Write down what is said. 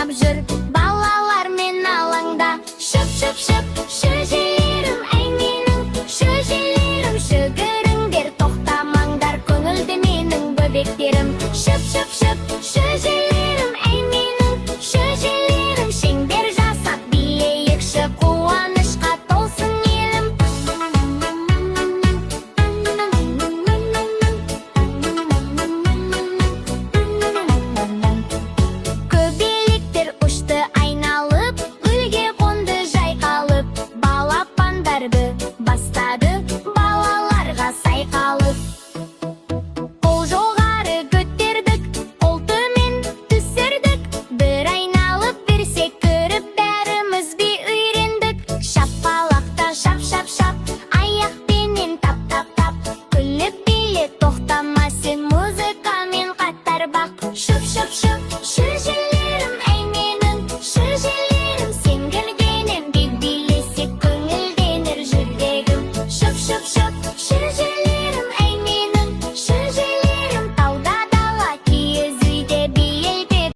ойнап жүр балалар мен алаңда. Шып-шып-шып, шөжелерім, әй менің шөжелерім, жүгіріңдер, тоқтамаңдар, көңілді менің бөбектерім. Шып-шып-шып, шөжелерім, әй менің шөжелерім, шеңбер жасап билейікші, қуанышқа толсын елім. Көбелектер ұшты айналып, гүлге қонды жайқалып, балапандарды бастады балаларға сайқалып. Қол жоғары көтердік, қол төмен түсірдік, бір айналып бір секіріп бәріміз би үйрендік. Шапалақта шап-шап-шап, аяқпенен тап-тап-тап, күліп биле, тоқтамасын музыкамен қатар бақ. Шып-шып-шып, шөжелерім, әй менің шөжелерім, сен күлгенім бек билесек көңілденер жүрегім. Шып-шып-шып